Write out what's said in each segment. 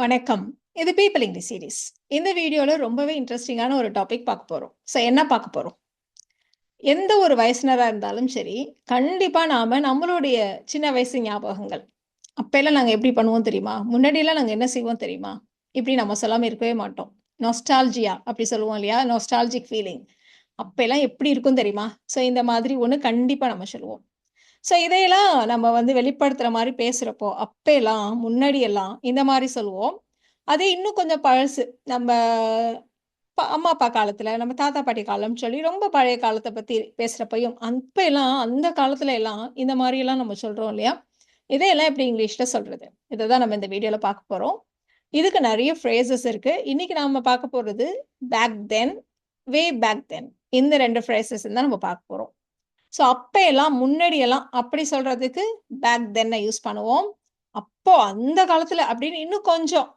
வணக்கம். இது people English series. இந்த வீடியோல ரொம்பவே இன்ட்ரெஸ்டிங்கான ஒரு டாபிக் பார்க்க போறோம். என்ன பார்க்க போறோம்? எந்த ஒரு வயசினரா இருந்தாலும் சரி, கண்டிப்பா நாம நம்மளுடைய சின்ன வயசு ஞாபகங்கள். அப்பல்லாம் நாங்க எப்படி பண்ணுவோம் தெரியுமா? முன்னாடிலாம் நாங்க என்ன செய்வோம் தெரியுமா? இப்படி நம்ம சொல்லாம இருக்கவே மாட்டோம். நொஸ்டால்ஜியா அப்படி சொல்லுவோம் இல்லையா? நொஸ்டால்ஜிக் ஃபீலிங். அப்பல்லாம் எப்படி இருக்கும் தெரியுமா? இந்த மாதிரி ஒண்ணு கண்டிப்பா நம்ம சொல்லுவோம். இதையெல்லாம் நம்ம வெளிப்படுத்துற மாரி பேசுறப்போ, அப்பல்லாம், முன்னாடியெல்லாம் இந்த மாரி சொல்லுவோம். அதே இன்னும் கொஞ்சம் பழசு. நம்ம அம்மா, அப்பா காலத்துல, நம்ம தாத்தா, பாட்டி காலம்னு சொல்லி ரொம்ப பழைய காலத்த பத்தி பேசுறப்பயும், அப்பல்லாம் அந்த காலத்துல எல்லாம் இந்த மாரியெல்லாம் நம்ம சொல்றோம் இல்லையா? இதையெல்லாம் எப்படி இங்கிலீஷ்ல சொல்றது? இத தான் நம்ம இந்த வீடியோல பார்க்க போறோம். இதுக்கு நெறைய ஃப்ரேசஸ் இருக்கு. இன்னைக்கு நாம பார்க்க போறது பேக் தென், வே பேக் தென். இந்த 2 ஃப்ரேசஸ் தான் நம்ம பார்க்க போறோம். அப்ப எல்லாம் முன்னாடியெல்லாம் அப்படி சொல்றதுக்கு பேக் தென்ன யூஸ் பண்ணுவோம். அப்போ அந்த காலத்துல அப்படின்னு இன்னும் கொஞ்சம்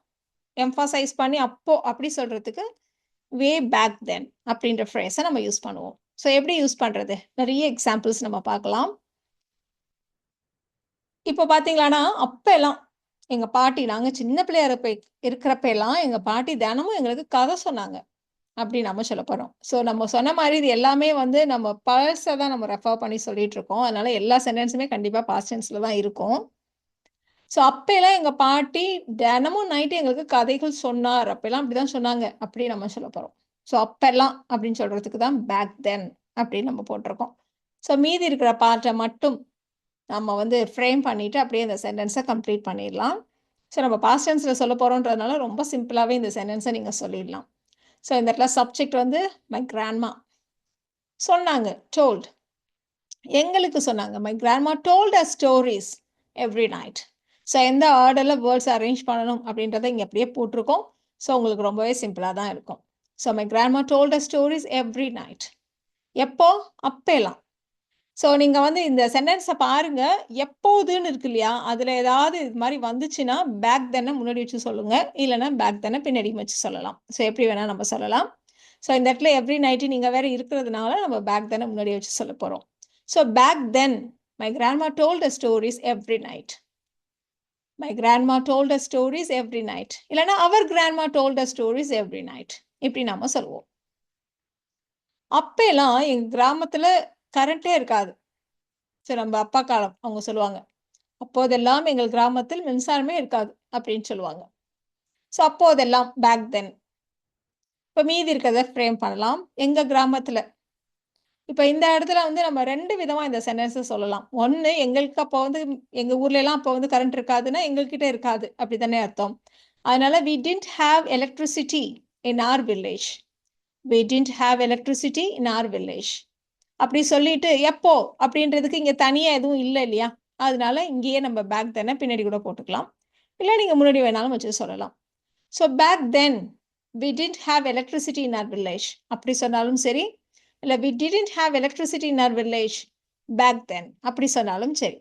எம்ஃபசைஸ் பண்ணி அப்போ அப்படி சொல்றதுக்கு வே பேக் தென் அப்படின்ற ஃப்ரேஸ நம்ம யூஸ் பண்ணுவோம். எப்படி யூஸ் பண்றது? நெறைய எக்ஸாம்பிள்ஸ் நம்ம பார்க்கலாம். இப்போ பார்த்தீங்களான்னா, அப்ப எல்லாம் எங்க பாட்டி நாங்க சின்ன பிள்ளையா இருக்கிறப்ப எல்லாம் எங்க பாட்டி தினமும் எங்களுக்கு கதை சொன்னாங்க. அப்படி நம்ம சொல்லப் போறோம். நம்ம சொன்ன மாரி இது எல்லாமே நம்ம பழச தான் நம்ம ரெஃபர் பண்ணி சொல்லிட்டு இருக்கோம். அதனால எல்லா சென்டென்ஸுமே கண்டிப்பா பாஸ்ட் டென்ஸ்ல தான் இருக்கும். அப்பல்லாம் எங்க பாட்டி தினமும் நைட் எங்களுக்கு கதைகள் சொன்னார். அப்பல்லாம் அப்படிதான் சொன்னாங்க. அப்படி நம்ம சொல்லப் போறோம். அப்பல்லாம் அப்படின்னு சொல்றதுக்கு தான் பேக் தென் அப்படின்னு நம்ம போட்டிருக்கோம். மீதி இருக்கிற பார்ட்ட மட்டும் நம்ம ஃப்ரேம் பண்ணிட்டு அப்படியே இந்த சென்டென்ஸ கம்ப்ளீட் பண்ணிடலாம். நம்ம பாஸ்ட் டென்ஸ்ல சொல்லப் போறோம்ன்றதுனால ரொம்ப சிம்பிளாவே இந்த சென்டென்ஸ நீங்க சொல்லிடலாம். இந்த இடத்துல சப்ஜெக்ட் மை கிராண்ட்மா சொன்னாங்க. டோல்ட். எங்களுக்கு சொன்னாங்க. My grandma told us stories every night. எந்த ஆர்டர்ல வேர்ட்ஸ் அரேஞ்ச் பண்ணணும் அப்படின்றத இங்க அப்படியே போட்டிருக்கோம். உங்களுக்கு ரொம்பவே சிம்பிளா தான் இருக்கும். My grandma told us stories every night. எப்போ? அப்பெல்லாம். நீங்க இந்த சென்டென்ஸ பாருங்க. எப்போதுன்னு இருக்கு இல்லையா? அதுல ஏதாவது இது மாரி வந்துச்சுன்னா, பேக் தென்ன முன்னாடி வச்சு சொல்லுங்க. இல்லன்னா பேக் தென்ன பின்னாடி வச்சு சொல்லலாம். எப்படி வேணா நம்ம சொல்லலாம். இந்த இடத்துல எவ்ரி நைட் நீங்க வேற இருக்கிறதுனால நம்ம பேக் தென்ன முன்னாடி வச்சு சொல்லப் போறோம். Back then my grandma told us stories every night. My grandma told us stories every night. இல்லன்னா அவர் grandma told us stories every night. இப்படி நாம சொல்லுவோம். அப்பெல்லாம் எங்க கிராமத்துல கரண்டே இருக்காது. நம்ம அப்பா காலம் அவங்க சொல்லுவாங்க. அப்போதெல்லாம் எங்கள் கிராமத்தில் மின்சாரமே இருக்காது அப்படின்னு சொல்லுவாங்க. அப்போதெல்லாம் பேக் தென். இப்ப மீதி இருக்கிறத ஃப்ரேம் பண்ணலாம். எங்க கிராமத்துல. இப்ப இந்த இடத்துல நம்ம 2 விதமா இந்த சென்டென்ஸ சொல்லலாம். ஒண்ணு எங்களுக்கு அப்போ எங்க ஊர்ல எல்லாம் அப்போ கரண்ட் இருக்காதுன்னா, எங்ககிட்ட இருக்காது. அப்படித்தானே அர்த்தம். அதனால we didn't have electricity in our village. We didn't have electricity in our village. அப்படி சொல்லிட்டு எப்போ அப்படின்றதுக்கு இங்க தனியா எதுவும் இல்ல இல்லையா? அதனால இங்கேயே நம்ம பேக் தென்ன பின்னாடி கூட போட்டுக்கலாம். இல்ல நீங்க முன்னாடி வேணாலும் வச்சு சொல்லலாம். Back then we didn't have electricity in our village. அப்படி சொன்னாலும் சரி. இல்ல we didn't have electricity in our village back then. அப்படி சொன்னாலும் சரி.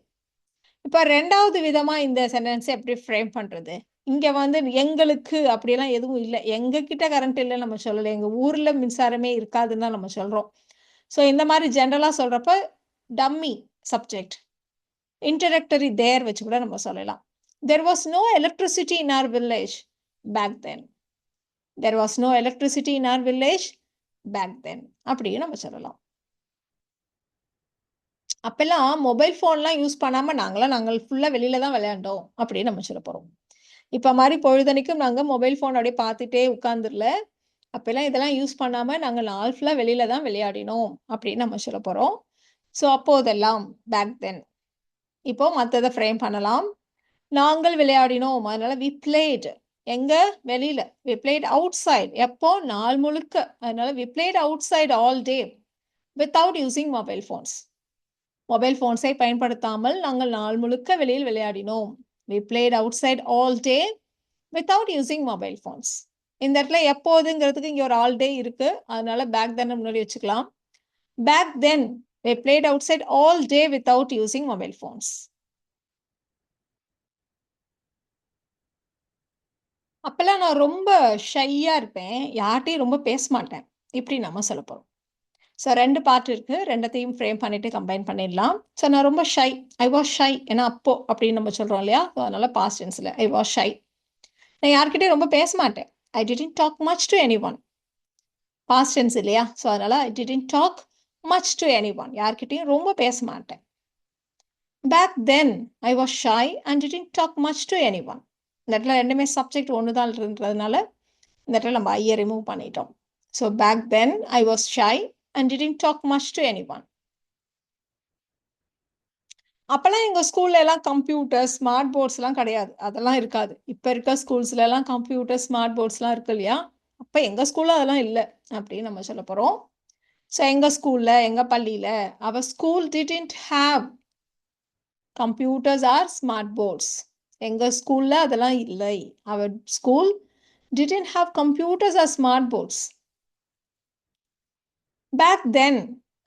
இப்ப 2வது விதமா இந்த சென்டென்ஸ எப்படி ஃப்ரேம் பண்றது? இங்க எங்களுக்கு அப்படியெல்லாம் எதுவும் இல்ல. எங்க கிட்ட கரண்ட் இல்லன்னு நம்ம சொல்லல. எங்க ஊர்ல மின்சாரமே இருக்காதுன்னு தான் நம்ம சொல்றோம். இந்த மாரி ஜெனரலா சொல்றப்ப டம்மி சப்ஜெக்ட். இன்டரக்டரி தேர் வச்சு கூட நம்ம சொல்லலாம். There was no electricity in our village back then. There was no electricity in our village back then. அப்படியும் நம்ம சொல்லலாம். அப்பெல்லாம் மொபைல் ஃபோன்லாம் யூஸ் பண்ணாம நாங்கள் ஃபுல்லா வெளியில தான் விளையாண்டோம் அப்படின்னு நம்ம சொல்லப் போறோம். இப்ப மாரி பொழுதன்னைக்கும் நாங்க மொபைல் ஃபோன் அப்படியே பார்த்துட்டே உட்கார்ந்துரல. அப்பெல்லாம் இதெல்லாம் யூஸ் பண்ணாம நாங்க நாள் ஃபுல்லா வெளியில தான் விளையாடினோம் அப்படின்னு நம்ம சொல்லப் போறோம். அப்போதெல்லாம் பேக் தென். இப்போ மத்தத ஃப்ரேம் பண்ணலாம். நாங்கள் விளையாடினோம். அதனால வி பிளேட். எங்க? வெளியில. We played outside. எப்போ? நாள் முழுக்க. அதனால we played outside all day without using mobile phones. Mobile ஃபோன்ஸை பயன்படுத்தாமல் நாங்கள் நாள் முழுக்க வெளியில் விளையாடினோம். We played outside all day without using mobile phones. இந்த இடத்துல எப்போதுங்கிறதுக்கு இங்க ஒரு ஆல் டே இருக்கு. அதனால பேக் தென் முன்னாடி வச்சுக்கலாம். Back then we played outside all day without using mobile phones. அப்பெல்லாம் நான் ரொம்ப ஷையா இருப்பேன். யார்ட்டயும் ரொம்ப பேச மாட்டேன். இப்படி நம்ம சொல்லப் போறோம். 2 பார்ட் இருக்கு. 2த்தையும் ஃப்ரேம் பண்ணிட்டு கம்பைன் பண்ணிடலாம். நான் ரொம்ப ஷை. I was shy. ஏன்னா அப்போ அப்படின்னு நம்ம சொல்றோம் இல்லையா? அதனால பாஸ்ட் டென்ஸ்ல ஐ வாஸ் ஷை. நான் யார்கிட்டயும் ரொம்ப பேச மாட்டேன். I didn't talk much to anyone. Past tense இல்லையா? ஸோ அதனால I didn't talk much to anyone. யார்கிட்டயும் ரொம்ப பேச மாட்டேன். Back then, I was shy and didn't talk much to anyone. இந்த இடத்துல ரெண்டுமே சப்ஜெக்ட் ஒன்று தான் இருந்ததுனால இந்த இடத்துல நம்ம ஐயை ரிமூவ் பண்ணிட்டோம். So back then I was shy and didn't talk much to anyone. அப்போல்லாம் எங்கள் ஸ்கூல்ல எல்லாம் கம்ப்யூட்டர் ஸ்மார்ட் போர்ட்ஸ்லாம் கிடையாது, அதெல்லாம் இருக்காது. இப்போ இருக்க ஸ்கூல்ஸ்ல எல்லாம் கம்ப்யூட்டர் ஸ்மார்ட் போர்ட்ஸ்லாம் இருக்கு இல்லையா? அப்போ எங்கள் ஸ்கூலில் அதெல்லாம் இல்லை அப்படின்னு நம்ம சொல்ல போகிறோம். ஸோ எங்கள் ஸ்கூலில் எங்கள் பள்ளியில் our school didn't have computers or smart boards. எங்கள் ஸ்கூலில் அதெல்லாம் இல்லை. Our school didn't have computers or smart boards. Back then,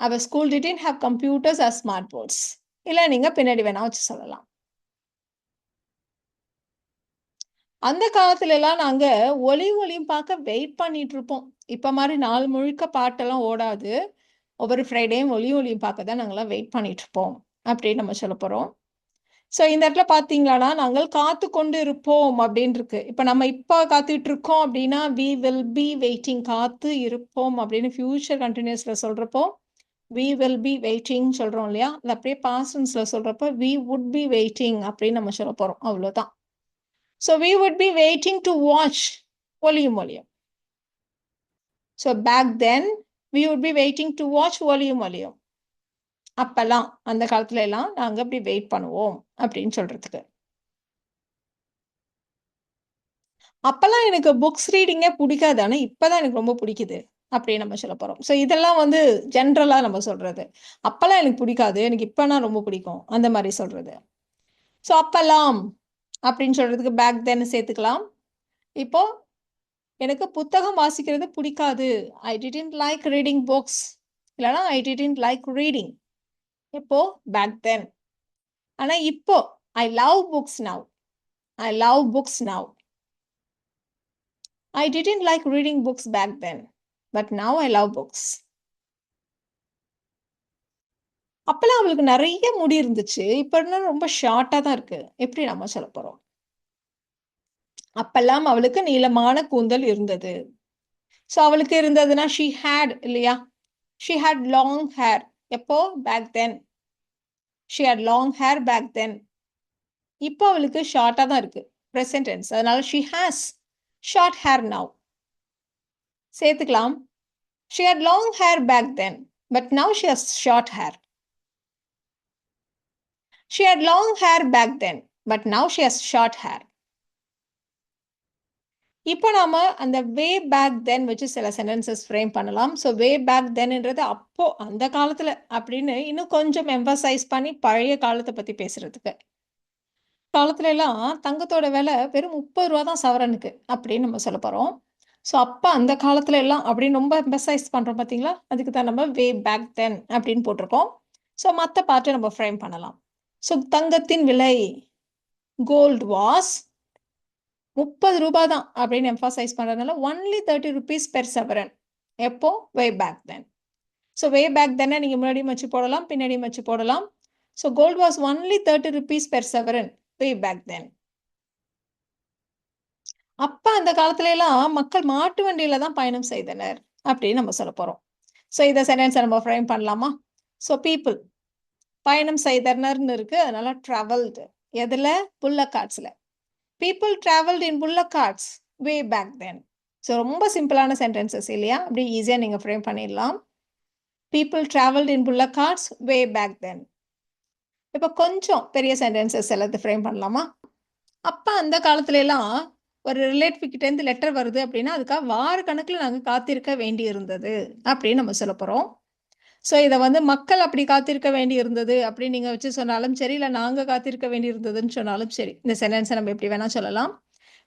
our school didn't have computers or smart boards. இல்லை நீங்க பின்னாடி வேணா வச்சு சொல்லலாம். அந்த காலத்துல எல்லாம் நாங்க ஒளியும் பார்க்க வெயிட் பண்ணிட்டு இருப்போம். இப்ப மாதிரி நாள் முழுக்க பாட்டெல்லாம் ஓடாது. ஒவ்வொரு ஃப்ரைடேயும் ஒளியும் பார்க்க தான் நாங்களாம் வெயிட் பண்ணிட்டு இருப்போம் அப்படின்னு நம்ம சொல்ல போறோம். ஸோ இந்த இடத்துல பார்த்தீங்களானா நாங்கள் காத்து கொண்டு இருப்போம் அப்படின்னு இருக்கு. இப்போ நம்ம இப்போ காத்துட்டு இருக்கோம் அப்படின்னா வி வில் பி வெயிட்டிங், காத்து இருப்போம் அப்படின்னு ஃபியூச்சர் கண்டினியூஸ்ல சொல்றப்போ வி வில் பி வெயிட்டிங் சொல்றோம் இல்லையா? அது அப்படியே பாஸ்டன்ஸ்ல சொல்றப்போ வி வுட் பி வெயிட்டிங் அப்படின்னு நம்ம சொல்ல போறோம், அவ்வளோதான். So we would be waiting to watch Oliyum. So back then we would be waiting to watch Oliyum. அப்பெல்லாம் அந்த காலத்துல எல்லாம் நாங்க அப்படி வெயிட் பண்ணுவோம் அப்படின்னு சொல்றதுக்கு. அப்பெல்லாம் எனக்கு புக்ஸ் ரீடிங்கே பிடிக்காது, ஆனா இப்பதான் எனக்கு ரொம்ப பிடிக்குது அப்படின்னு நம்ம சொல்ல போறோம். ஸோ இதெல்லாம் வந்து ஜென்ரலா நம்ம சொல்றது. அப்பெல்லாம் எனக்கு பிடிக்காது, எனக்கு இப்பனா ரொம்ப பிடிக்கும், அந்த மாதிரி சொல்றது. ஸோ அப்பெல்லாம் அப்படின்னு சொல்றதுக்கு பேக் தென் சேர்த்துக்கலாம். இப்போ எனக்கு புத்தகம் வாசிக்கிறது பிடிக்காது, I didn't like reading books, இல்லைன்னா ஐ டிடன்ட் லைக் ரீடிங். எப்போ? Back then. ஆனா இப்போ I love books now, I love books now. I didn't like reading books back then, but now I love books. அப்பெல்லாம் அவளுக்கு நிறைய முடி இருந்துச்சு, இப்ப ரொம்ப ஷார்ட்டா தான் இருக்கு. எப்படி நம்ம சொல்ல போறோம்? அப்பெல்லாம் அவளுக்கு நீளமான கூந்தல் இருந்தது. ஸோ அவளுக்கு இருந்ததுன்னா she had இல்லையா? she had long hair. எப்போ? back then. she had long hair back then. இப்போ அவளுக்கு ஷார்ட்டா தான் இருக்கு, present tense. அதனால she has short hair now. சேர்த்துக்கலாம். She had long hair back then, but now she has short hair. She had long hair back then, but now she has short hair. இப்போ நாம அந்த வே back தென் வச்சு சில sentences frame பண்ணலாம். So way back தென்ன்றது அப்போ அந்த காலத்துல அப்படின்னு இன்னும் கொஞ்சம் எம்பசைஸ் பண்ணி பழைய காலத்தை பத்தி பேசுறதுக்கு. காலத்துல எல்லாம் தங்கத்தோட விலை வெறும் 30 ரூபா தான் சவரனுக்கு அப்படின்னு நம்ம சொல்ல போறோம். ஸோ அப்போ அந்த காலத்துல எல்லாம் அப்படின்னு ரொம்ப எம்பசைஸ் பண்றோம் பார்த்தீங்களா? அதுக்கு தான் நம்ம வே பேக் தென் அப்படின்னு போட்டிருக்கோம். ஸோ மற்ற பார்ட்டை நம்ம ஃப்ரேம் பண்ணலாம். ஸோ தங்கத்தின் விலை கோல்ட் வாஸ் 30 ரூபாய் தான் அப்படின்னு எம்ஃபசைஸ் பண்றதுனால ஒன்லி 30 rupees பெர் சவரன். எப்போ? Way back then. So way back தென்னை நீங்க முன்னாடியும் வச்சு போடலாம், பின்னாடியும் வச்சு போடலாம். So gold was only 30 rupees per சவரன் வே பேக் தென். அப்ப அந்த காலத்துல எல்லாம் மக்கள் மாட்டு வண்டியில தான் பயணம் செய்தனர் அப்படின்னு நம்ம சொல்ல போறோம். ஸோ இதை சென்டென்ஸை நம்ம ஃப்ரேம் பண்ணலாமா? ஸோ பீப்புள் பயணம் செய்தனர்னு இருக்கு, அதனால ட்ராவல்டு. எதுல? புல்லக் கார்ட்ஸ்ல. People traveled in bullock carts way back then. So ரொம்ப சிம்பிளான சென்டென்சஸ் இல்லையா? அப்படி ஈஸியாக நீங்கள் ஃப்ரேம் பண்ணிடலாம். People traveled in bullock carts way back then. இப்போ கொஞ்சம் பெரிய சென்டென்சஸ் எல்லாத்தையும் ஃப்ரேம் பண்ணலாமா? அப்போ அந்த காலத்துல எல்லாம் ஒரு ரிலேட்டிவ் கிட்டேருந்து லெட்டர் வருது அப்படின்னா அதுக்காக வார கணக்கில் நாங்கள் காத்திருக்க வேண்டி இருந்தது அப்படின்னு நம்ம சொல்ல போகிறோம். ஸோ இதை வந்து மக்கள் அப்படி காத்திருக்க வேண்டி இருந்தது அப்படின்னு நீங்கள் வச்சு சொன்னாலும் சரி, இல்லை நாங்கள் காத்திருக்க வேண்டி இருந்ததுன்னு சொன்னாலும் சரி, இந்த சென்டென்ஸை நம்ம எப்படி வேணால் சொல்லலாம்.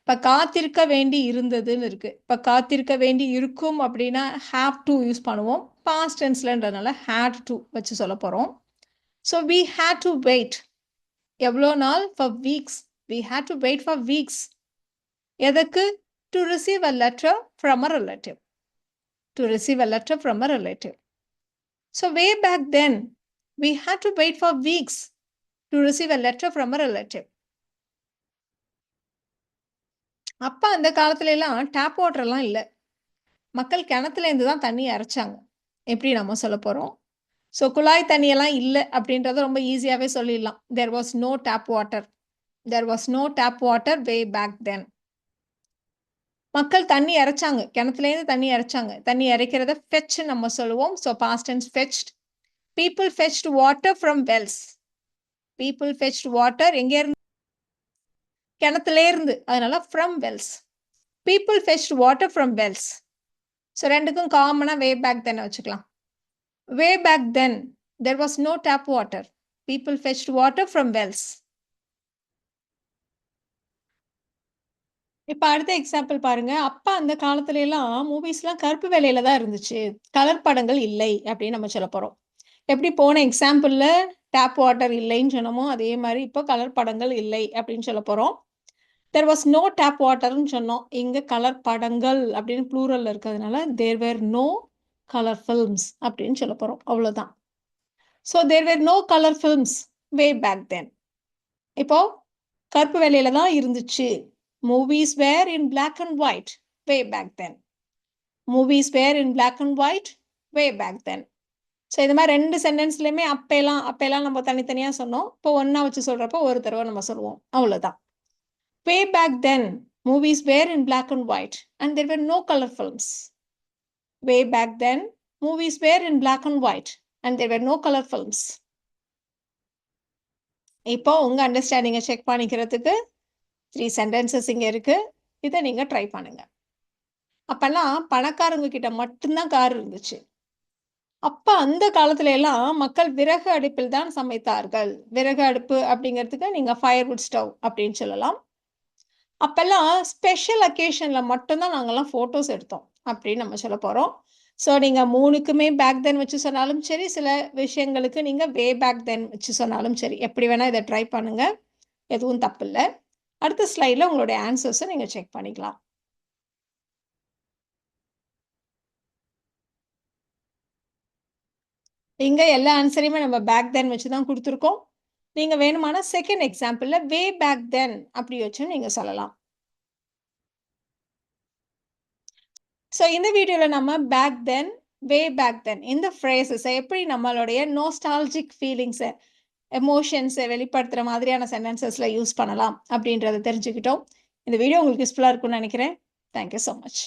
இப்போ காத்திருக்க வேண்டி இருந்ததுன்னு இருக்கு. இப்போ காத்திருக்க வேண்டி இருக்கும் அப்படின்னா ஹாவ் டு யூஸ் பண்ணுவோம். பாஸ்ட் டென்ஸ்லன்றதுனால ஹேட் டு வச்சு சொல்ல போகிறோம். So we had to wait. எவ்வளோ நாள்? For weeks. We had to wait for weeks. எதுக்கு? To receive a letter from a relative. To receive a letter from a relative. So way back then, we had to wait for weeks to receive a letter from a relative. அப்ப அந்த காலத்துல எல்லாம் tape வாட்டர்லாம் இல்ல. மக்கள் கிணத்துலேருந்து தான் தண்ணி இறைச்சாங்க. எப்படி நம்ம சொல்லப் போறோம்? ஸோ குழாய் தண்ணியெல்லாம் இல்ல அப்படின்றத ரொம்ப ஈஸியாவே சொல்லிடலாம். There was no tap water. There was no tap water way back then. மக்கள் தண்ணி இறைச்சாங்க. கிணத்துலேருந்து தண்ணி இறைச்சாங்க. தண்ணி இறைக்கிறத ஃபெட்ச் நம்ம சொல்லுவோம். So past tense fetched. People fetched water from wells. People fetched water எங்கேருந்து? கிணத்துலேருந்து. அதனால from wells. People fetched water from wells. So 2க்கும் காமனா வே பேக் தென் வச்சுக்கலாம். Way back then, there was no tap water. People fetched water from wells. இப்ப அடுத்த example பாருங்க. அப்ப அந்த காலத்துல எல்லாம் மூவிஸ்லாம் கருப்பு வெள்ளையில தான் இருந்துச்சு. கலர் படங்கள் இல்லை அப்படின்னு நம்ம சொல்லப் போறோம். எப்படி போன எக்ஸாம்பிள்ல டேப் வாட்டர் இல்லைன்னு சொன்னோமோ, அதே மாரி இப்ப கலர் படங்கள் இல்லை அப்படின்னு சொல்லப் போறோம். There was no tap waterன்னு சொன்னோம். இங்க கலர் படங்கள் அப்படின்னு ப்ளூரல்ல இருக்கிறதுனால there were no color films அப்படின்னு சொல்லப் போறோம். அவ்வளவுதான். So there were no color films way back then. இப்போ கருப்பு வெள்ளையில தான் இருந்துச்சு. Movies were in black and white way back then. Movies were in black and white way back then. So இது மாதிரி 2 சென்டென்ஸ்லையுமே அப்பெல்லாம் நம்ம தனித்தனியா சொன்னோம். இப்போ ஒண்ணா வச்சு சொல்றப்போ ஒரு தடவை நம்ம சொல்லுவோம். அவ்வளவுதான். Way back then, movies were in black and white and there were no color films. Way back then, movies were in black and white and there were no color films. இப்போ உங்க அண்டர்ஸ்டாண்டிங்கை செக் பண்ணிக்கிறதுக்கு 3 sentences இங்க இருக்கு. இதை நீங்க try பண்ணுங்க. அப்பெல்லாம் பணக்காரங்க கிட்ட மட்டும்தான் கார் இருந்துச்சு. அப்ப அந்த காலத்துல எல்லாம் மக்கள் விறகு அடுப்பில் தான் சமைத்தார்கள். விறகு அடுப்பு அப்படிங்கிறதுக்கு நீங்க ஃபயர்வுட் ஸ்டவ் அப்படின்னு சொல்லலாம். அப்பெல்லாம் ஸ்பெஷல் அக்கேஷன்ல மட்டும்தான் நாங்கெல்லாம் போட்டோஸ் எடுத்தோம் அப்படின்னு நம்ம சொல்ல போறோம். ஸோ நீங்க 3க்குமே பேக் தென் வச்சு சொன்னாலும் சரி, சில விஷயங்களுக்கு நீங்க வே பேக் தென் வச்சு சொன்னாலும் சரி, எப்படி வேணா இதை ட்ரை பண்ணுங்க. எதுவும் தப்பு இல்லை. அடுத்த ஸ்லைடில் உங்களுடைய ஆன்சர்ஸை நீங்கள் செக் பண்ணிக்கலாம். இங்கே எல்லா ஆன்சரையுமே நம்ம பேக் தென் வச்சு தான் கொடுத்துருக்கோம். நீங்கள் வேணுமான செகண்ட் எக்ஸாம்பிளில் வே பேக் தென் அப்படி வச்சு நீங்கள் சொல்லலாம். ஸோ இந்த வீடியோவில் நம்ம பேக் தென், வே பேக் தென் இந்த ஃப்ரேசஸை எப்படி நம்மளுடைய நோஸ்டாலஜிக் ஃபீலிங்ஸை, எமோஷன்ஸை வெளிப்படுத்துகிற மாதிரியான சென்டென்சஸில் யூஸ் பண்ணலாம் அப்படின்றத தெரிஞ்சுக்கிட்டோம். இந்த வீடியோ உங்களுக்கு யூஸ்ஃபுல்லாக இருக்கும்னு நினைக்கிறேன். Thank you so much.